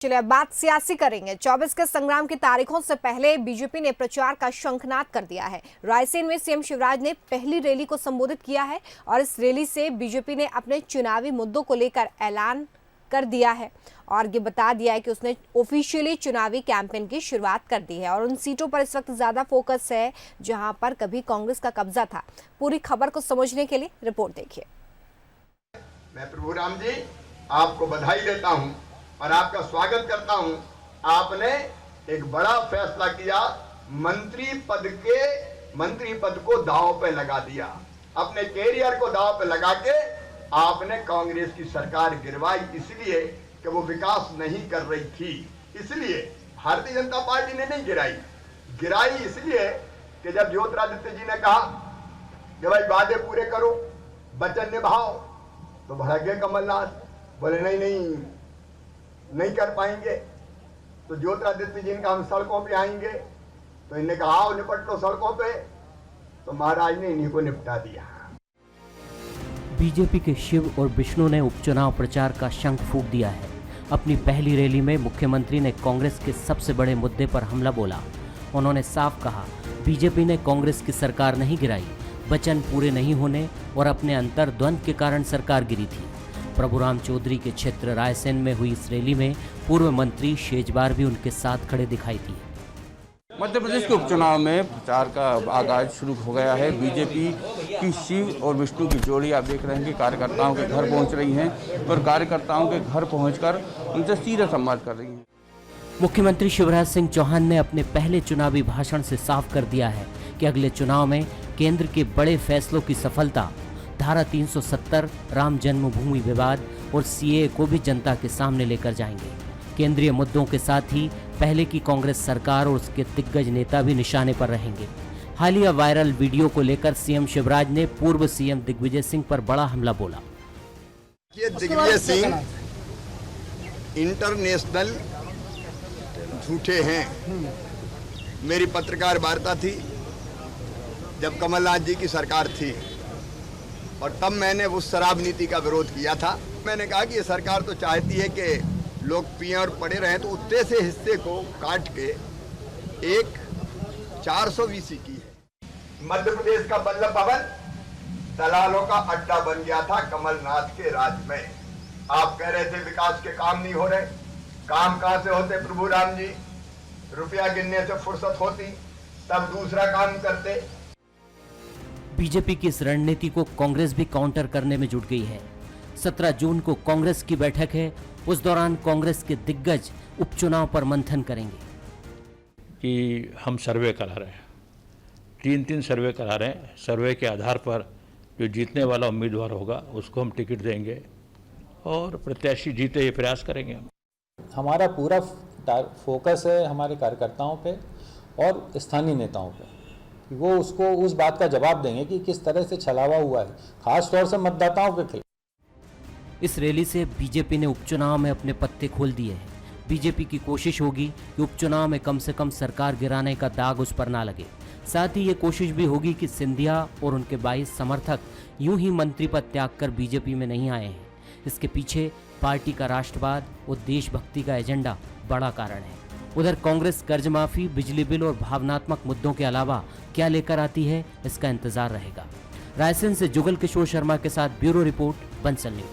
चलिए अब बात सियासी करेंगे। 24 के संग्राम की तारीखों से पहले बीजेपी ने प्रचार का शंखनाद कर दिया है। रायसेन में सीएम शिवराज ने पहली रैली को संबोधित किया है और इस रैली से बीजेपी ने अपने चुनावी मुद्दों को लेकर ऐलान कर दिया है और ये बता दिया है कि उसने ऑफिशियली चुनावी कैंपेन की शुरुआत कर दी है और उन सीटों पर इस वक्त ज्यादा फोकस है जहां पर कभी कांग्रेस का कब्जा था। पूरी खबर को समझने के लिए रिपोर्ट देखिए। मैं प्रभु राम जी आपको बधाई देता हूं और आपका स्वागत करता हूं। आपने एक बड़ा फैसला किया, मंत्री पद को दांव पे लगा दिया, अपने कैरियर को दांव पे लगा के आपने कांग्रेस की सरकार गिरवाई, इसलिए कि वो विकास नहीं कर रही थी। इसलिए भारतीय जनता पार्टी ने नहीं गिराई इसलिए कि जब ज्योतिरादित्य जी ने कहा कि भाई वादे पूरे करो, वचन निभाओ, तो भड़क गए कमलनाथ, बोले नहीं कर पाएंगे। तो ज्योतिरादित्य जी ने कहा हम सड़कों पे आएंगे, तो इन्हें कहा आओ निपट लो सड़कों पे, तो महाराज ने इन्हीं को निपटा दिया। बीजेपी के शिव और विष्णु ने उपचुनाव प्रचार का शंख फूंक दिया है। अपनी पहली रैली में मुख्यमंत्री ने कांग्रेस के सबसे बड़े मुद्दे पर हमला बोला। उन्होंने साफ कहा, बीजेपी ने कांग्रेस की सरकार नहीं गिराई, वचन पूरे नहीं होने और अपने अंतर्द्वंद के कारण सरकार गिरी थी। प्रभुराम चौधरी के क्षेत्र रायसेन में हुई इस रैली में पूर्व मंत्री शेजवार भी उनके साथ खड़े दिखाई दिए। मध्य प्रदेश के उपचुनाव में प्रचार का आगाज शुरू हो गया है। बीजेपी की शिव और विष्णु की जोड़ी आप देख रहे हैं कि कार्यकर्ताओं के घर पहुंच रही हैं और कार्यकर्ताओं के घर पहुंचकर उनसे सीधा संवाद कर रही हैं। मुख्यमंत्री शिवराज सिंह चौहान ने अपने पहले चुनावी भाषण से साफ कर दिया है कि अगले चुनाव में केंद्र के बड़े फैसलों की सफलता, धारा 370, राम जन्मभूमि विवाद और सीएए को भी जनता के सामने लेकर जाएंगे। केंद्रीय मुद्दों के साथ ही पहले की कांग्रेस सरकार और उसके दिग्गज नेता भी निशाने पर रहेंगे। हालिया वायरल वीडियो को लेकर सीएम शिवराज ने पूर्व सीएम दिग्विजय सिंह पर बड़ा हमला बोला। ये दिग्विजय सिंह इंटरनेशनल झूठे हैं। मेरी पत्रकार वार्ता थी जब कमलनाथ जी की सरकार थी और तब मैंने उस शराब नीति का विरोध किया था। मैंने कहा कि ये सरकार तो चाहती है कि लोग पिएं और पड़े रहें, तो उतने से हिस्से को काट के एक 420 की है। मध्य प्रदेश का बल्लभ भवन दलालों का अड्डा बन गया था कमलनाथ के राज में। आप कह रहे थे विकास के काम नहीं हो रहे, काम कहां से होते प्रभु राम जी? रुपया गिनने से फुर्सत होती तब दूसरा काम करते। बीजेपी की इस रणनीति को कांग्रेस भी काउंटर करने में जुट गई है। 17 जून को कांग्रेस की बैठक है, उस दौरान कांग्रेस के दिग्गज उपचुनाव पर मंथन करेंगे। कि हम सर्वे करा रहे हैं, 3 सर्वे करा रहे हैं। सर्वे के आधार पर जो जीतने वाला उम्मीदवार होगा उसको हम टिकट देंगे और प्रत्याशी जीते ये प्रयास करेंगे। हमारा पूरा फोकस है हमारे कार्यकर्ताओं पे और स्थानीय नेताओं पे, वो उसको उस बात का जवाब देंगे कि किस तरह से छलावा हुआ है, खास तौर से मतदाताओं के खिलाफ। इस रैली से बीजेपी ने उपचुनाव में अपने पत्ते खोल दिए हैं। बीजेपी की कोशिश होगी कि उपचुनाव में कम से कम सरकार गिराने का दाग उस पर ना लगे। साथ ही ये कोशिश भी होगी कि सिंधिया और उनके 22 समर्थक यूं ही मंत्री पद त्याग कर बीजेपी में नहीं आए हैं। इसके पीछे पार्टी का राष्ट्रवाद और देशभक्ति का एजेंडा बड़ा कारण है। उधर कांग्रेस कर्ज माफी, बिजली बिल और भावनात्मक मुद्दों के अलावा क्या लेकर आती है, इसका इंतजार रहेगा। रायसेन से जुगल किशोर शर्मा के साथ ब्यूरो रिपोर्ट, बंसल न्यूज।